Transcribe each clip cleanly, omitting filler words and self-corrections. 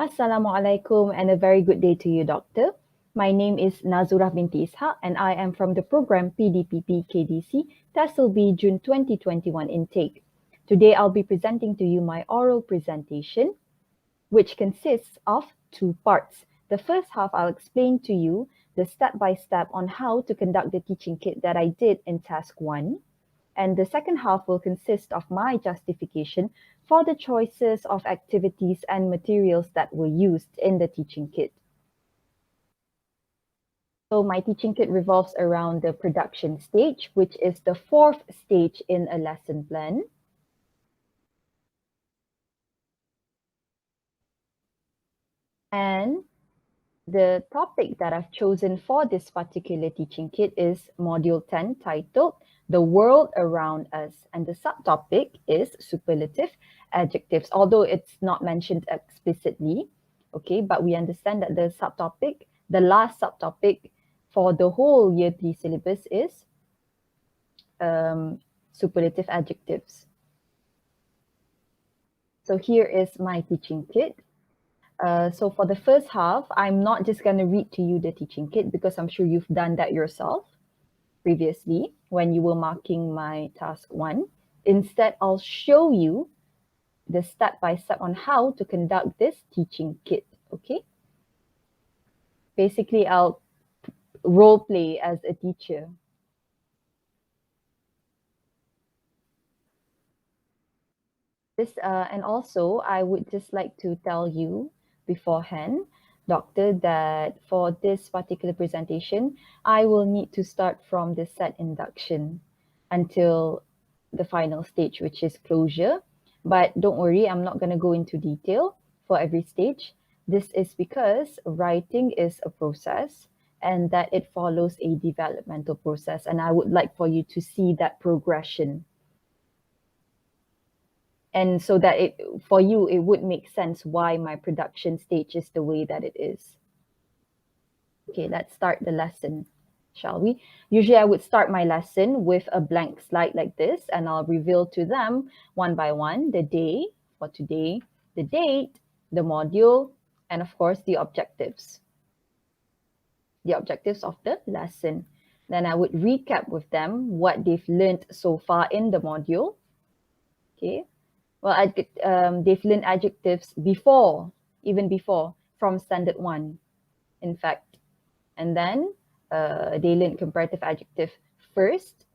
Assalamualaikum and a very good day to you, Doctor. My name is NAZURAH binti ISHAK and I am from the program PDPP KDC TSLB June 2021 intake. Today I'll be presenting to you my oral presentation, which consists of two parts. The first half I'll explain to you the step-by-step on how to conduct the teaching kit that I did in task 1. And the second half will consist of my justification for the choices of activities and materials that were used in the teaching kit. So my teaching kit revolves around the production stage, which is the fourth stage in a lesson plan. And the topic that I've chosen for this particular teaching kit is Module 10, titled The World Around Us. And the subtopic is superlative adjectives, although it's not mentioned explicitly, okay, but we understand that the subtopic, the last subtopic for the whole Year 3 syllabus is superlative adjectives. So here is my teaching kit. So for the first half, I'm not just going to read to you the teaching kit because I'm sure you've done that yourself previously when you were marking my task 1. Instead, I'll show you the step-by-step on how to conduct this teaching kit, okay? Basically, I'll role play as a teacher. And also, I would just like to tell you beforehand, Doctor, that for this particular presentation, I will need to start from the set induction until the final stage, which is closure. But don't worry, I'm not going to go into detail for every stage. This is because writing is a process and that it follows a developmental process. And I would like for you to see that progression. And so that for you, it would make sense why my production stage is the way that it is. Okay, let's start the lesson, shall we? Usually I would start my lesson with a blank slide like this, and I'll reveal to them one by one the day for today, the date, the module, and of course the objectives. The objectives of the lesson. Then I would recap with them what they've learned so far in the module. Okay. Well, they've learned adjectives even before, from standard 1, in fact. And then they learned comparative adjective first,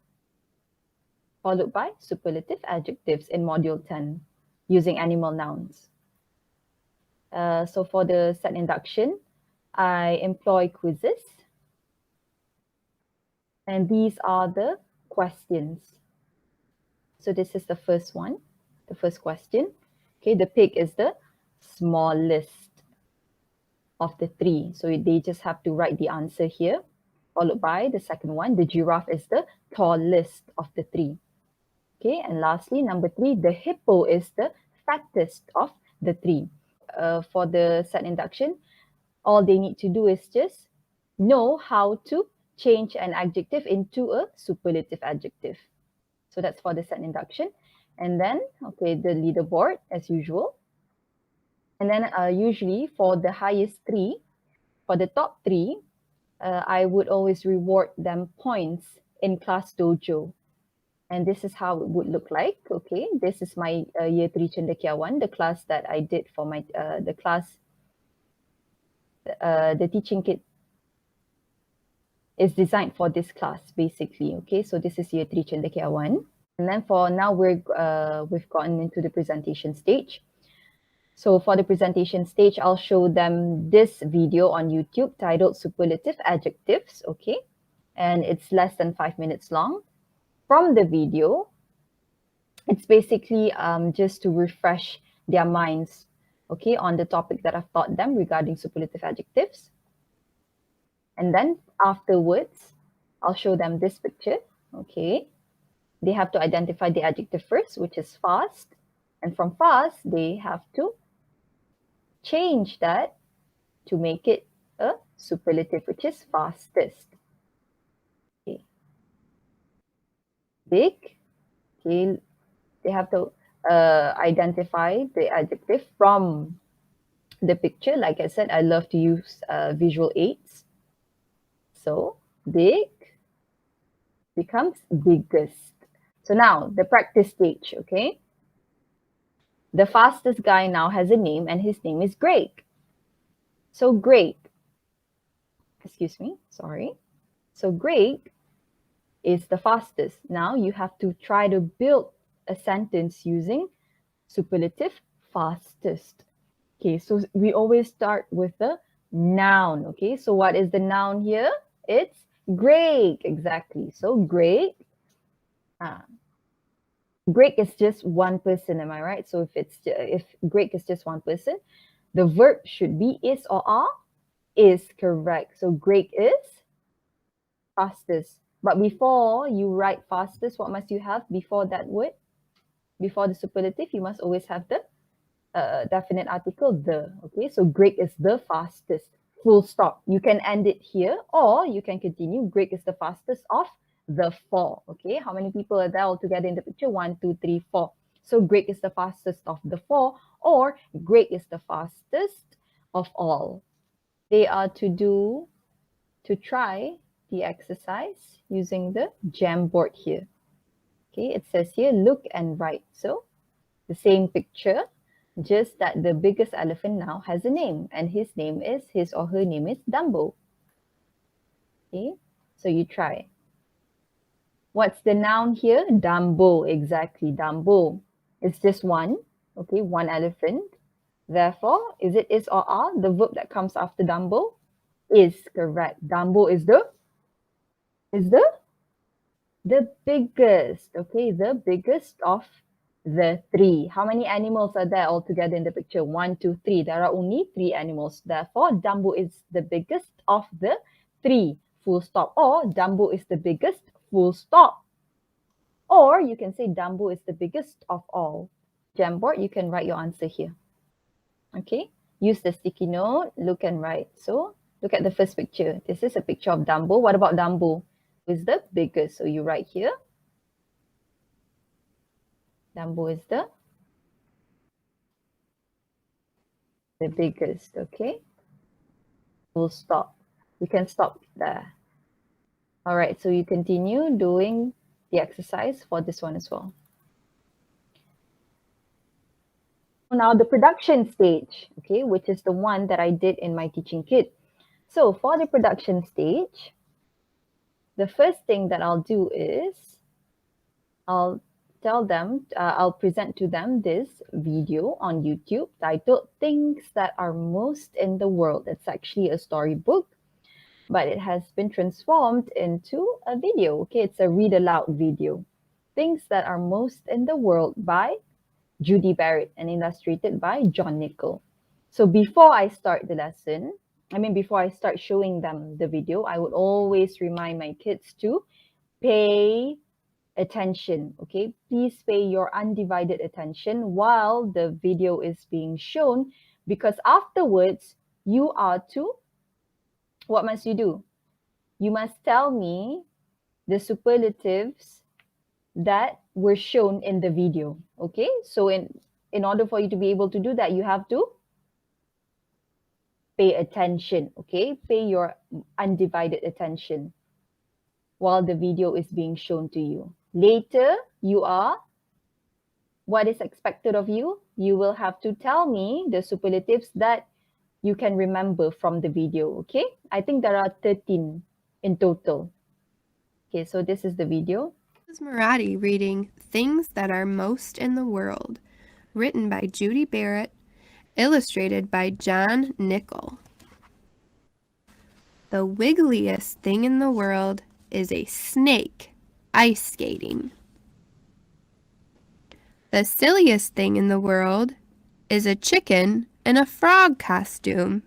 followed by superlative adjectives in module 10, using animal nouns. So for the set induction, I employ quizzes. And these are the questions. So this is the first one, the first question. Okay, the pig is the smallest of the 3. So they just have to write the answer here, followed by the second one. The giraffe is the tallest of the 3. Okay, and lastly, number 3, the hippo is the fattest of the 3. For the set induction, all they need to do is just know how to change an adjective into a superlative adjective. So that's for the set induction. And then, okay, the leaderboard as usual. And then usually for the highest 3, for the top 3, I would always reward them points in class dojo. And this is how it would look like. Okay, this is my year 3 Cendekiawan, the class that I did for my, the teaching kit is designed for this class basically. Okay, so this is year 3 Cendekiawan. And then for now, we've gotten into the presentation stage. So for the presentation stage, I'll show them this video on YouTube titled Superlative Adjectives, okay? And it's less than 5 minutes long. From the video, it's basically just to refresh their minds, okay, on the topic that I've taught them regarding superlative adjectives. And then afterwards, I'll show them this picture, okay? They have to identify the adjective first, which is fast. And from fast, they have to change that to make it a superlative, which is fastest. Okay. Big, okay, they have to identify the adjective from the picture. Like I said, I love to use visual aids. So big becomes biggest. So now the practice stage, okay? The fastest guy now has a name and his name is Greg. So Greg, excuse me, sorry. So Greg is the fastest. Now you have to try to build a sentence using superlative fastest. Okay, so we always start with the noun. Okay, so what is the noun here? It's Greg, exactly. So Greg, Greg is just one person, am I right? So if Greg is just one person, the verb should be is or are. Is correct. So Greg is fastest. But before you write fastest, what must you have before that word? Before the superlative, you must always have the definite article, the. Okay, so Greg is the fastest. Full stop. You can end it here or you can continue. Greg is the fastest of the four. Okay, how many people are there all together in the picture? 1, 2, 3, 4. So Greg is the fastest of the four, or Greg is the fastest of all. They are to try the exercise using the Jamboard here. Okay, it says here, look and write. So the same picture, just that the biggest elephant now has a name, and his or her name is Dumbo. Okay, so you try. What's the noun here? Dumbo, exactly, Dumbo. It's just one, okay, one elephant. Therefore, is it is or are? The verb that comes after Dumbo is correct. Dumbo is the biggest, okay, the biggest of the three. How many animals are there altogether in the picture? 1, 2, 3. There are only 3 animals. Therefore, Dumbo is the biggest of the 3. Full stop. Or Dumbo is the biggest. Full stop. Or you can say Dumbo is the biggest of all. Jamboard, you can write your answer here. Okay. Use the sticky note. Look and write. So look at the first picture. This is a picture of Dumbo. What about Dumbo? Who is the biggest? So you write here. Dumbo is the biggest, okay? Full stop. You can stop there. All right, so you continue doing the exercise for this one as well. Now the production stage, okay, which is the one that I did in my teaching kit. So for the production stage, the first thing that I'll do is I'll tell them, I'll present to them this video on YouTube titled Things That Are Most in the World. It's actually a storybook, but it has been transformed into a video. Okay, it's a read aloud video. Things That Are Most in the World by Judy Barrett and illustrated by John Nickel. So before I start the lesson, before I start showing them the video, I would always remind my kids to pay attention, okay? Please pay your undivided attention while the video is being shown, because afterwards you are to, what must you do? You must tell me the superlatives that were shown in the video, okay? So in order for you to be able to do that, you have to pay attention, okay? Pay your undivided attention while the video is being shown to you. Later, what is expected of you? You will have to tell me the superlatives that you can remember from the video, okay? I think there are 13 in total. Okay, so this is the video. This is Marathi reading Things That Are Most in the World, written by Judy Barrett, illustrated by John Nickel. The wiggliest thing in the world is a snake ice skating. The silliest thing in the world is a chicken in a frog costume.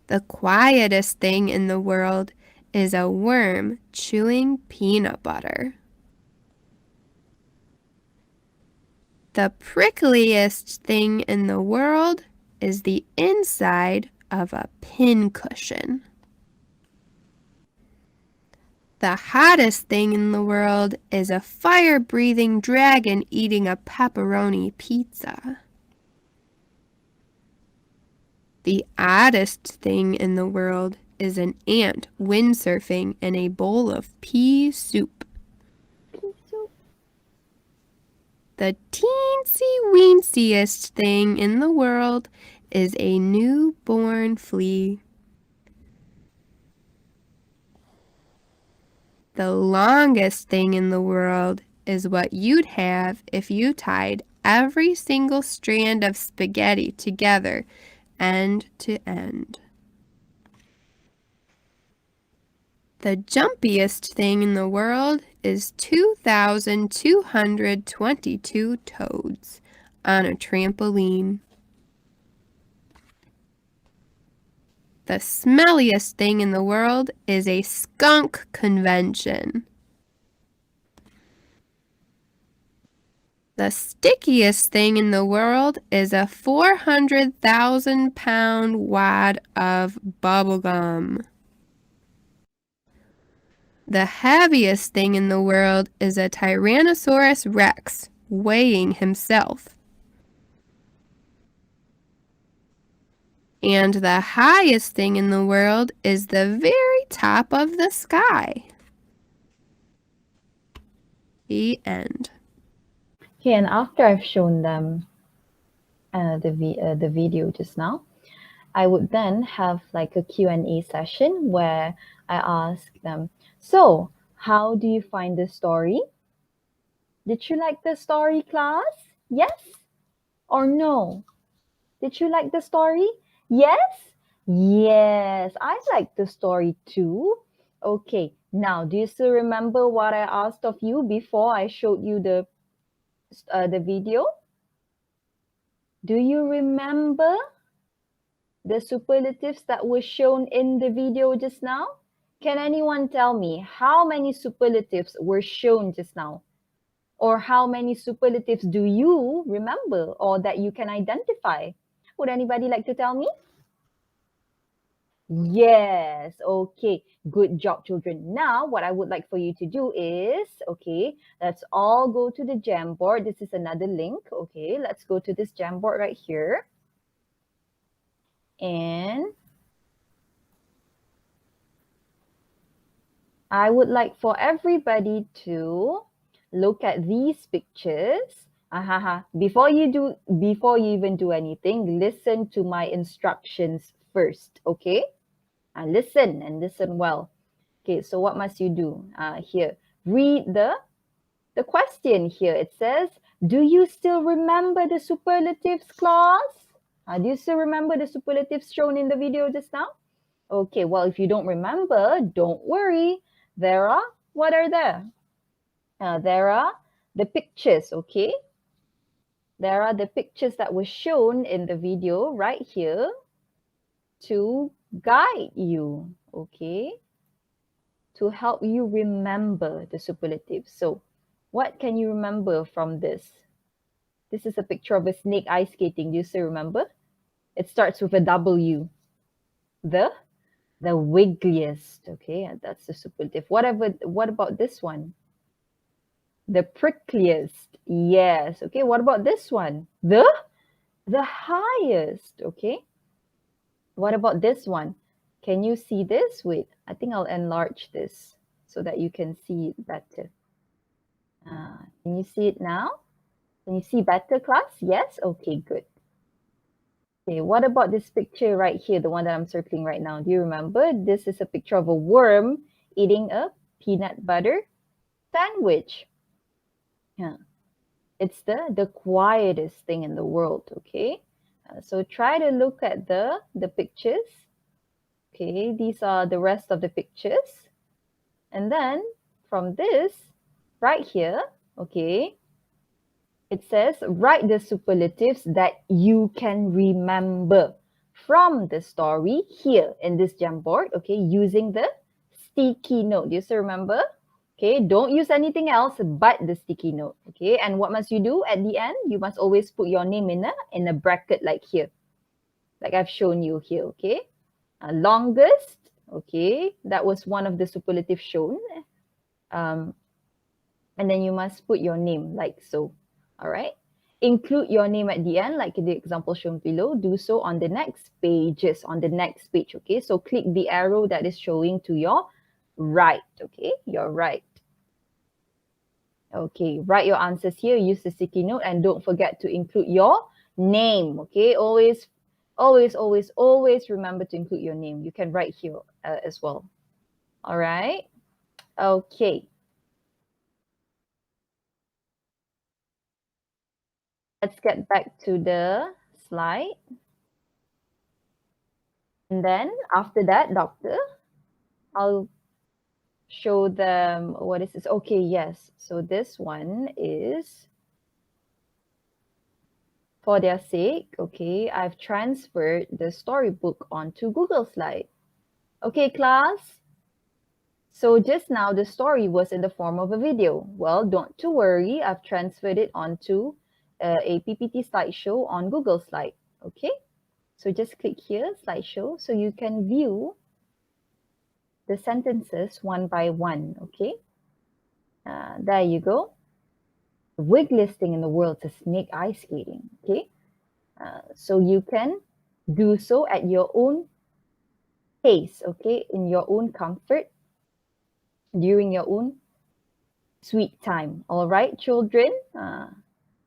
The quietest thing in the world is a worm chewing peanut butter. The prickliest thing in the world is the inside of a pincushion. The hottest thing in the world is a fire-breathing dragon eating a pepperoni pizza. The oddest thing in the world is an ant windsurfing in a bowl of pea soup. The teensy-weensiest thing in the world is a newborn flea. The longest thing in the world is what you'd have if you tied every single strand of spaghetti together, end to end. The jumpiest thing in the world is 2,222 toads on a trampoline. The smelliest thing in the world is a skunk convention. The stickiest thing in the world is a 400,000-pound wad of bubblegum. The heaviest thing in the world is a Tyrannosaurus Rex weighing himself. And the highest thing in the world is the very top of the sky. The end. Okay, and after I've shown them the video just now, I would then have like a Q&A session where I ask them, so how do you find the story? Did you like the story, class? Yes or no? Did you like the story? Yes? Yes, I like the story too. Okay, now do you still remember what I asked of you before I showed you the video? Do you remember the superlatives that were shown in the video just now? Can anyone tell me how many superlatives were shown just now? Or how many superlatives do you remember or that you can identify? Would anybody like to tell me? Yes, okay, good job, children. Now, what I would like for you to do is, okay, let's all go to the Jamboard. This is another link, okay, let's go to this Jamboard right here. And I would like for everybody to look at these pictures. Before you even do anything, listen to my instructions first, okay? Listen and listen well. Okay, so what must you do? Here, read the question here. It says, do you still remember the superlatives, class? Do you still remember the superlatives shown in the video just now? Okay, well, if you don't remember, don't worry. There are, what are there? There are the pictures, okay? There are the pictures that were shown in the video right here to guide you, okay? To help you remember the superlatives. So what can you remember from this? This is a picture of a snake ice skating. Do you still remember? It starts with a W. The wiggliest. Okay, and that's the superlative. What about this one? The prickliest. Yes. Okay, what about this one? The highest. Okay. What about this one? Can you see this? Wait, I think I'll enlarge this so that you can see it better. Can you see it now? Can you see better, class? Yes? Okay, good. Okay, what about this picture right here, the one that I'm circling right now? Do you remember? This is a picture of a worm eating a peanut butter sandwich. Yeah. It's the quietest thing in the world, okay? So try to look at the pictures. Okay, these are the rest of the pictures. And then from this, right here, okay, it says, write the superlatives that you can remember from the story here in this Jamboard, okay, using the sticky note. Do you still remember? Okay, don't use anything else but the sticky note, okay? And what must you do at the end? You must always put your name in a bracket like here, like I've shown you here, okay? Longest, okay, that was one of the superlatives shown. And then you must put your name like so, all right? include your name at the end, like in the example shown below. Do so on the next pages, on the next page, okay? So click the arrow that is showing to your right, okay? Your right. Okay, write your answers here, use the sticky note, and don't forget to include your name, okay? Always remember to include your name. You can write here as well. All right? Okay. Let's get back to the slide. And then after that, doctor, I'll show them what is this. Okay, yes. So this one is for their sake. Okay, I've transferred the storybook onto Google Slide. Okay, class. So just now the story was in the form of a video. Well, don't to worry. I've transferred it onto a PPT slideshow on Google Slide. Okay, so just click here, slideshow, so you can view the sentences one by one. Okay, there you go. The wiggliest thing in the world is snake ice skating. Okay, so you can do so at your own pace. Okay, in your own comfort, during your own sweet time. All right, children.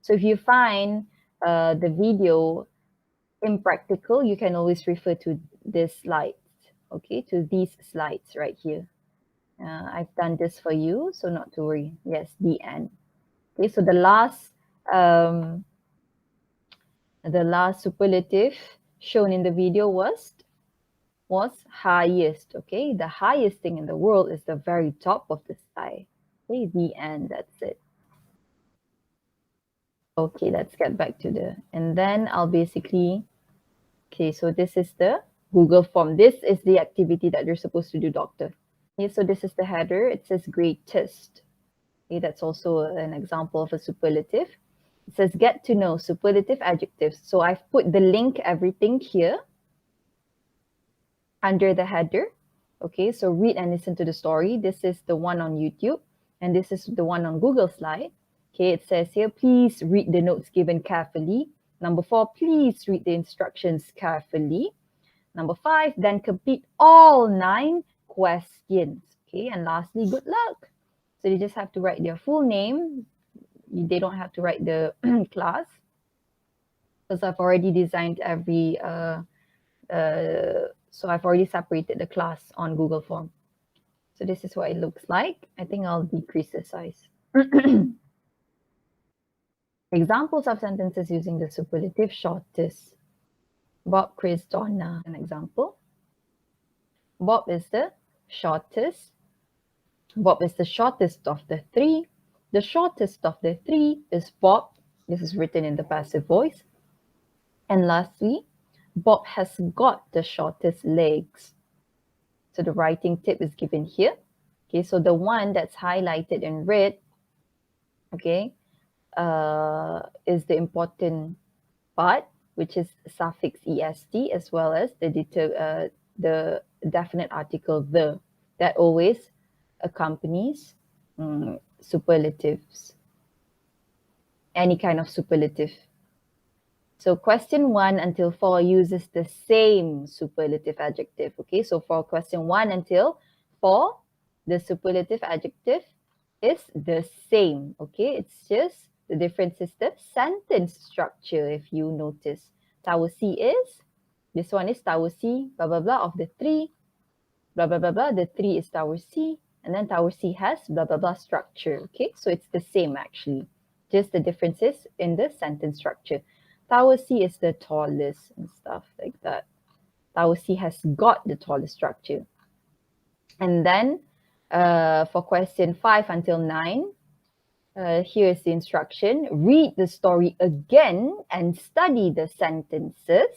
So if you find the video impractical, you can always refer to this slides. Okay, to these slides right here. I've done this for you, so not to worry. Yes, the end. Okay, so the last superlative shown in the video was highest. Okay, the highest thing in the world is the very top of the sky. Okay, the end. That's it. Okay, let's get back to and then I'll basically, okay, so this is the Google form. This is the activity that you're supposed to do, doctor. Okay, so this is the header. It says greatest. Okay, that's also an example of a superlative. It says get to know superlative adjectives. So I've put the link, everything here under the header. Okay, so read and listen to the story. This is the one on YouTube, and this is the one on Google Slide. Okay, it says here, please read the notes given carefully. Number 4, please read the instructions carefully. Number 5, then complete all 9 questions. Okay, and lastly, good luck. So they just have to write their full name. They don't have to write the class, because I've already designed every, so I've already separated the class on Google Form. So this is what it looks like. I think I'll decrease the size. Examples of sentences using the superlative shortest. Bob, Chris, Donna, an example. Bob is the shortest. Bob is the shortest of the 3. The shortest of the 3 is Bob. This is written in the passive voice. And lastly, Bob has got the shortest legs. So the writing tip is given here. Okay, so the one that's highlighted in red, okay, is the important part, which is suffix est, as well as the definite article the, that always accompanies superlatives, any kind of superlative. So question 1 until 4 uses the same superlative adjective. Okay, so for question 1 until 4, the superlative adjective is the same. Okay, it's just the difference is the sentence structure. If you notice, tower C is, this one is tower C, blah, blah, blah, of the 3, blah, blah, blah, blah. The 3 is tower C, and then tower C has blah, blah, blah structure. Okay, so it's the same actually, just the differences in the sentence structure. Tower C is the tallest and stuff like that. Tower C has got the tallest structure. And then for question 5 until 9, here's the instruction. Read the story again and study the sentences.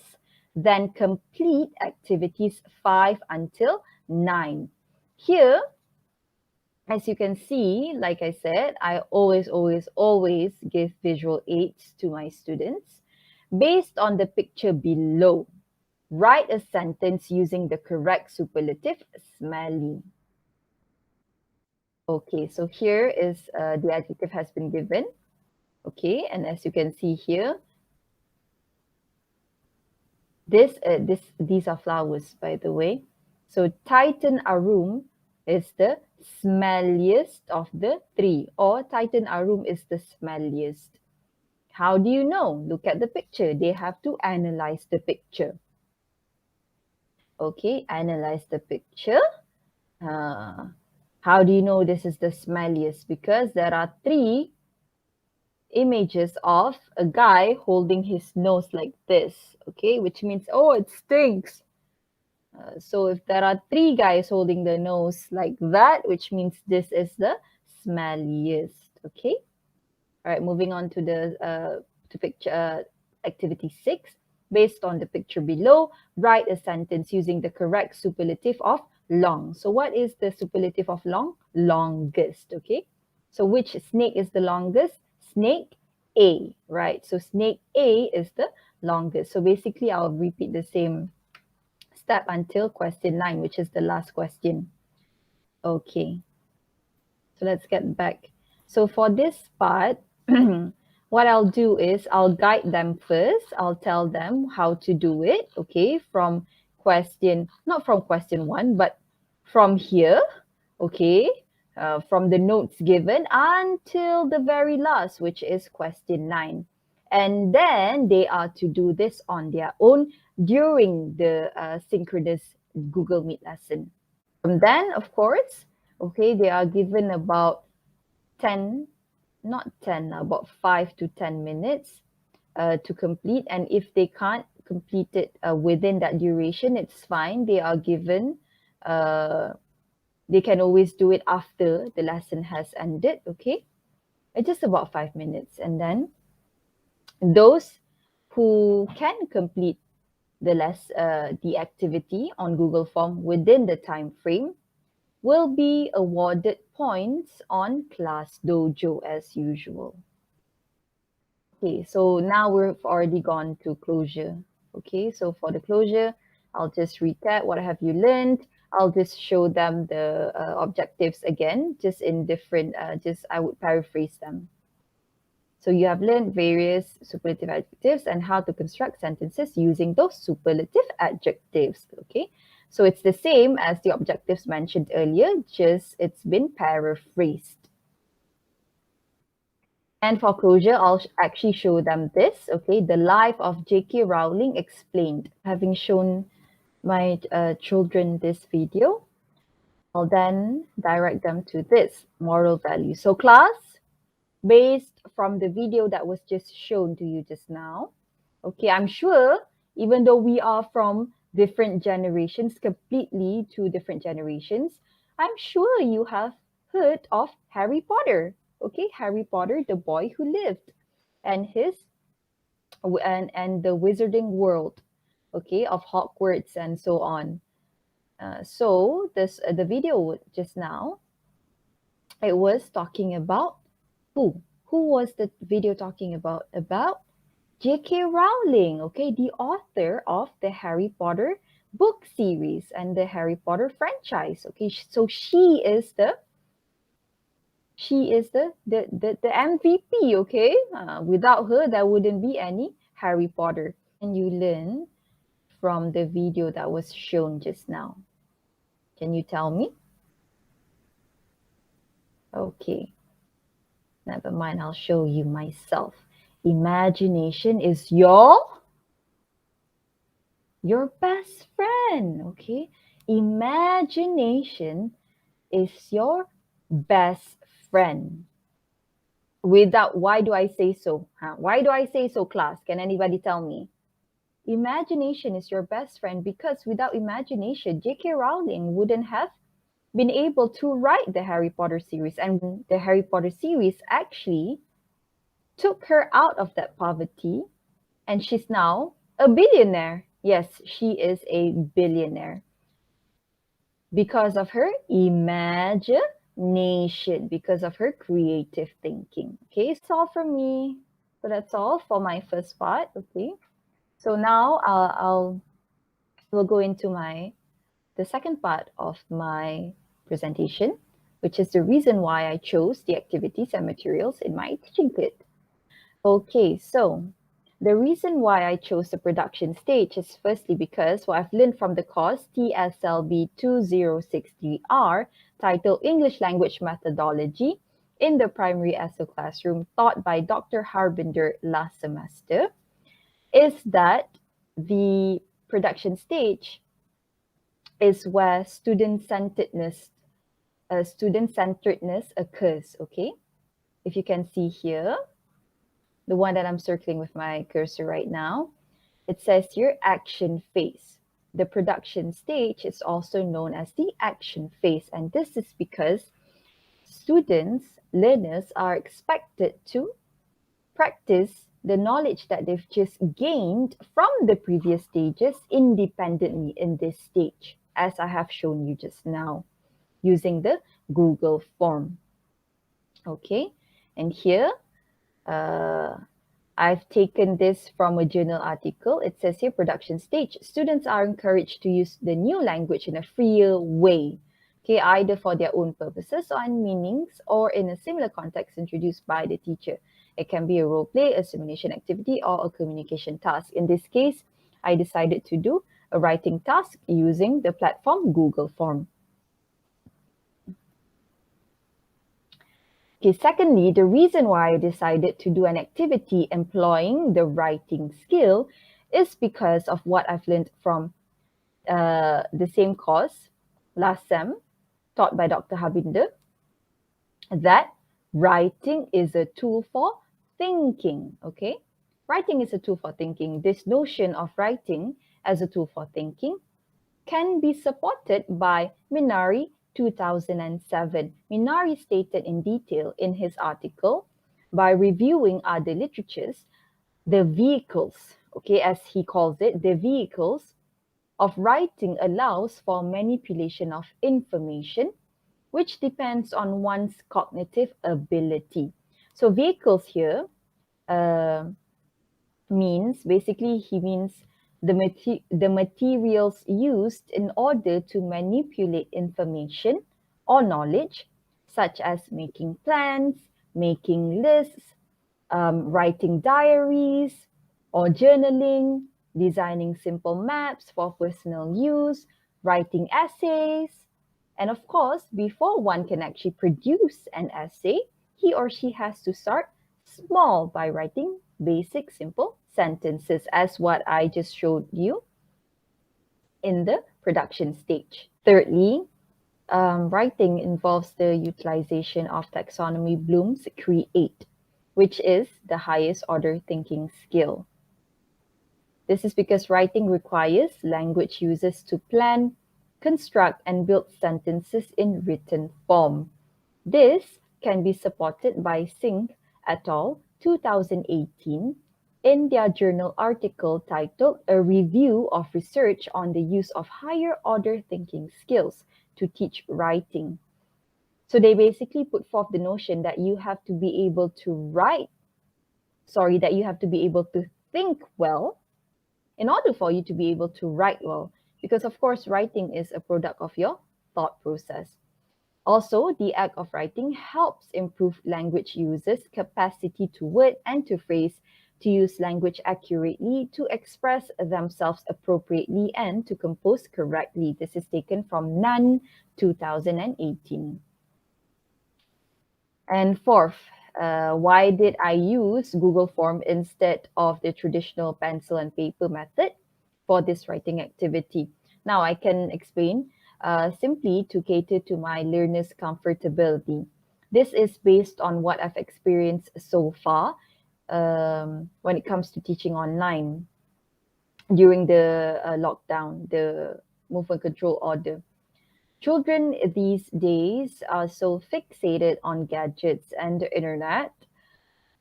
Then complete activities 5 until 9. Here, as you can see, like I said, I always give visual aids to my students. Based on the picture below, write a sentence using the correct superlative smelly. Okay, so here is the adjective has been given. Okay, and as you can see here, these are flowers, by the way. So Titan Arum is the smelliest of the three, or Titan Arum is the smelliest. How do you know? Look at the picture. They have to analyze the picture. Okay, analyze the picture. How do you know this is the smelliest? Because there are three images of a guy holding his nose like this, okay, which means, oh, it stinks. So if there are three guys holding their nose like that, which means this is the smelliest, okay? All right, moving on to the to picture activity 6. Based on the picture below, write a sentence using the correct superlative of long. So what is the superlative of long? Longest, okay? So which snake is the longest? Snake A, right? So snake A is the longest. So basically, I'll repeat the same step until question 9, which is the last question. Okay. So let's get back. So for this part, what I'll do is I'll guide them first. I'll tell them how to do it, okay, from question, not from question 1, but from here, okay, from the notes given until the very last, which is question 9. And then they are to do this on their own during the synchronous Google Meet lesson. From then, of course, okay, they are given about 10, not 10, about 5 to 10 minutes to complete. And if they can't complete it within that duration, it's fine. They are given, they can always do it after the lesson has ended, okay? It's just about 5 minutes. And then those who can complete the activity on Google Form within the time frame will be awarded points on Class Dojo as usual. Okay, so now we've already gone to closure. Okay, so for the closure, I'll just recap what have you learned. I'll just show them the objectives again, just in different, I would paraphrase them. So you have learned various superlative adjectives and how to construct sentences using those superlative adjectives. Okay, so it's the same as the objectives mentioned earlier, just it's been paraphrased. And for closure, I'll actually show them this, okay, the life of J.K. Rowling explained. Having shown my children this video, I'll then direct them to this moral value. So class, based from the video that was just shown to you just now, okay, I'm sure even though we are from different generations, completely two different generations, I'm sure you have heard of Harry Potter. Okay, Harry Potter, the boy who lived, and his and the wizarding world, okay, of Hogwarts and so on. So this the video just now, it was talking about who? Who was the video talking about? About J.K. Rowling, okay, the author of the Harry Potter book series and the Harry Potter franchise. Okay, so she is the MVP, okay? Without her, there wouldn't be any Harry Potter. And you learn from the video that was shown just now. Can you tell me? Okay. Never mind, I'll show you myself. Imagination is your best friend, okay? Imagination is your best friend. Why do I say so? Why do I say so, class? Can anybody tell me? Imagination is your best friend because without imagination, J.K. Rowling wouldn't have been able to write the Harry Potter series. And the Harry Potter series actually took her out of that poverty, and she's now a billionaire. Yes, she is a billionaire because of her imagination, because of her creative thinking. Okay, it's all from me. So that's all for my first part. Okay, so now we'll go into the second part of my presentation, which is the reason why I chose the activities and materials in my teaching kit. Okay, so the reason why I chose the production stage is firstly because what I've learned from the course TSLB2063R, titled English Language Methodology in the Primary ESO Classroom, taught by Dr. Harbinder last semester, is that the production stage is where student-centeredness occurs, okay? If you can see here, the one that I'm circling with my cursor right now, it says here action phase. The production stage is also known as the action phase, and this is because learners are expected to practice the knowledge that they've just gained from the previous stages independently in this stage, as I have shown you just now, using the Google form. Okay, and here, I've taken this from a journal article. It says here, production stage. Students are encouraged to use the new language in a freer way, okay, either for their own purposes or meanings or in a similar context introduced by the teacher. It can be a role play, a simulation activity, or a communication task. In this case, I decided to do a writing task using the platform Google Form. Okay, secondly, the reason why I decided to do an activity employing the writing skill is because of what I've learned from the same course last sem, taught by Dr. Harbinder, that writing is a tool for thinking, okay? Writing is a tool for thinking. This notion of writing as a tool for thinking can be supported by Minari 2007. Minari stated in detail in his article, by reviewing other literatures, the vehicles, okay, as he calls it, the vehicles of writing allows for manipulation of information, which depends on one's cognitive ability. So vehicles here means, basically he means the materials used in order to manipulate information or knowledge, such as making plans, making lists, writing diaries or journaling, designing simple maps for personal use, writing essays. And of course, before one can actually produce an essay, he or she has to start small by writing basic, simple sentences, as what I just showed you in the production stage. Thirdly, writing involves the utilization of taxonomy Bloom's create, which is the highest order thinking skill. This is because writing requires language users to plan, construct, and build sentences in written form. This can be supported by Singh et al. 2018 in their journal article titled A Review of Research on the Use of Higher Order Thinking Skills to Teach Writing. So they basically put forth the notion that you have to be able to that you have to be able to think well in order for you to be able to write well. Because of course, writing is a product of your thought process. Also, the act of writing helps improve language users' capacity to word and to phrase, to use language accurately, to express themselves appropriately, and to compose correctly. This is taken from Nunn 2018. And fourth, why did I use Google Form instead of the traditional pencil and paper method for this writing activity? Now I can explain. Simply to cater to my learners' comfortability. This is based on what I've experienced so far when it comes to teaching online during the lockdown, the movement control order. Children these days are so fixated on gadgets and the internet,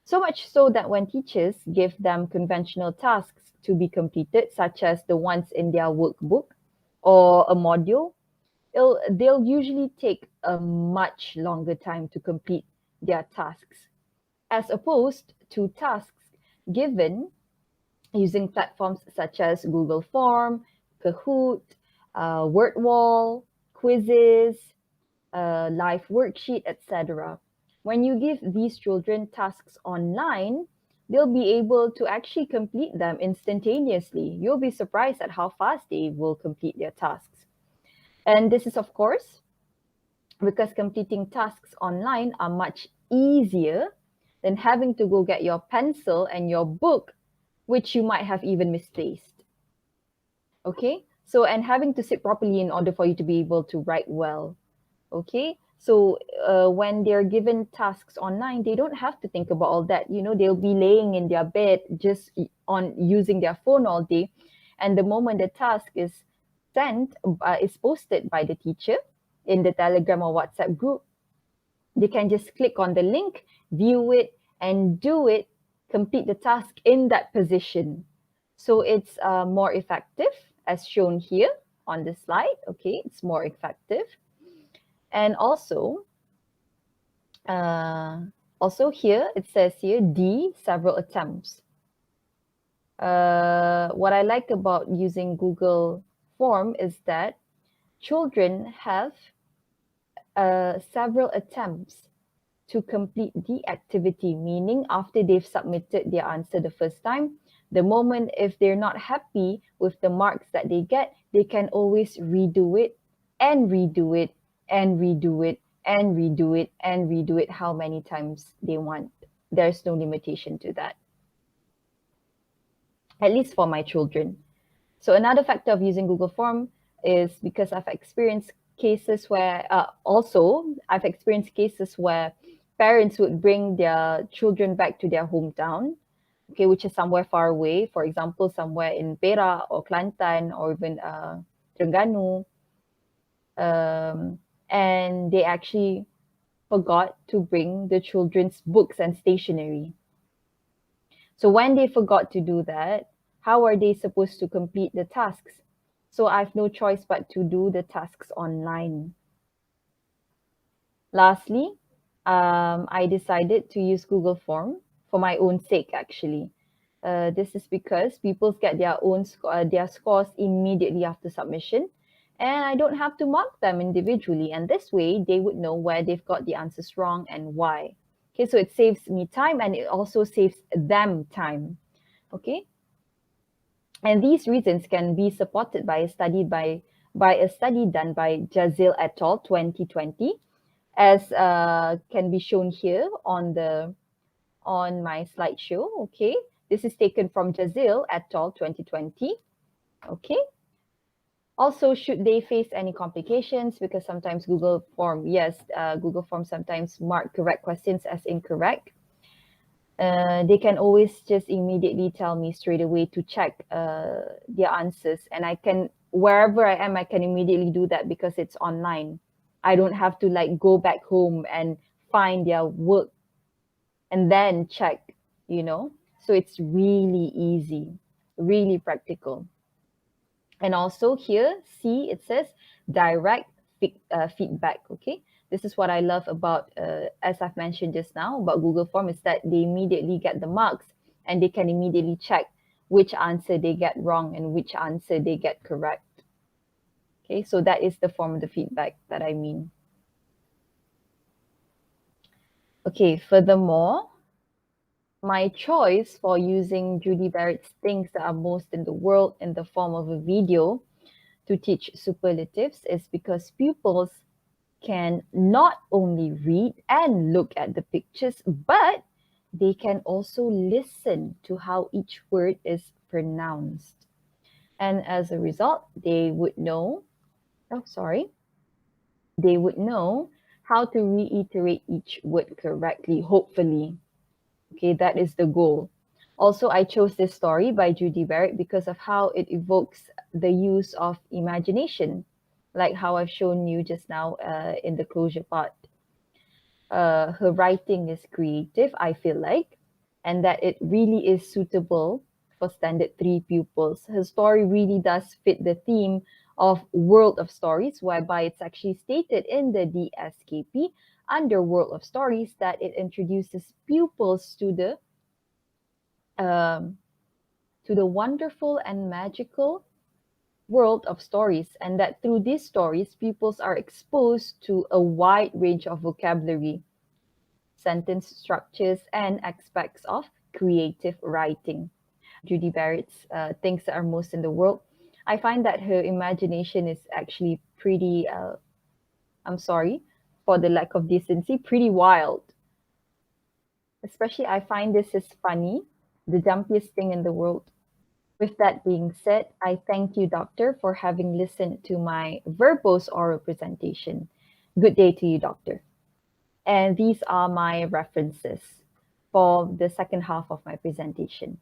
so much so that when teachers give them conventional tasks to be completed, such as the ones in their workbook or a module, they'll usually take a much longer time to complete their tasks, as opposed to tasks given using platforms such as Google Form, Kahoot, WordWall, quizzes, live worksheet, etc. When you give these children tasks online, they'll be able to actually complete them instantaneously. You'll be surprised at how fast they will complete their tasks. And this is, of course, because completing tasks online are much easier than having to go get your pencil and your book, which you might have even misplaced. Okay, so and having to sit properly in order for you to be able to write well. Okay, so when they're given tasks online, they don't have to think about all that. You know, they'll be laying in their bed just on using their phone all day, and the moment the task is posted by the teacher in the Telegram or WhatsApp group, they can just click on the link, view it, and do it, complete the task in that position. So it's more effective, as shown here on this slide. Okay, it's more effective. And also here, it says here, D, several attempts. What I like about using Google Form is that children have several attempts to complete the activity, meaning after they've submitted their answer the first time, the moment if they're not happy with the marks that they get, they can always redo it and redo it and redo it and redo it and redo it how many times they want. There's no limitation to that, at least for my children. So another factor of using Google Form is because I've experienced cases where I've experienced cases where parents would bring their children back to their hometown, okay, which is somewhere far away. For example, somewhere in Perak or Kelantan or even Terengganu, and they actually forgot to bring the children's books and stationery. So when they forgot to do that, how are they supposed to complete the tasks? So I have no choice but to do the tasks online. Lastly, I decided to use Google Form for my own sake, actually. This is because people get their scores immediately after submission, and I don't have to mark them individually. And this way, they would know where they've got the answers wrong and why. Okay, so it saves me time and it also saves them time. Okay, and these reasons can be supported by a study done by Jazil et al. 2020, as can be shown here on my slideshow. Okay, this is taken from Jazil et al. 2020. Okay. Also, should they face any complications, because sometimes Google Form sometimes mark correct questions as incorrect. They can always just immediately tell me straight away to check their answers, and I can, wherever I am, I can immediately do that because it's online. I don't have to like go back home and find their work and then check, you know. So it's really easy, really practical. And also here, see, it says direct feedback. Okay, this is what I love about, as I've mentioned just now, about Google Form, is that they immediately get the marks and they can immediately check which answer they get wrong and which answer they get correct. Okay, so that is the form of the feedback that I mean. Okay, furthermore, my choice for using Judy Barrett's Things That Are Most in the World in the form of a video to teach superlatives is because pupils can not only read and look at the pictures, but they can also listen to how each word is pronounced. And as a result, they would know how to reiterate each word correctly, hopefully. Okay, that is the goal. Also, I chose this story by Judy Barrett because of how it evokes the use of imagination, like how I've shown you just now in the closure part. Her writing is creative, I feel like, and that it really is suitable for standard 3 pupils. Her story really does fit the theme of World of Stories, whereby it's actually stated in the DSKP under World of Stories that it introduces pupils to the wonderful and magical world of stories, and that through these stories, pupils are exposed to a wide range of vocabulary, sentence structures, and aspects of creative writing. Judy Barrett's things that are most in the world. I find that her imagination is actually pretty, I'm sorry for the lack of decency, pretty wild. Especially, I find this is funny, the jumpiest thing in the world. With that being said, I thank you, Doctor, for having listened to my verbose oral presentation. Good day to you, Doctor. And these are my references for the second half of my presentation.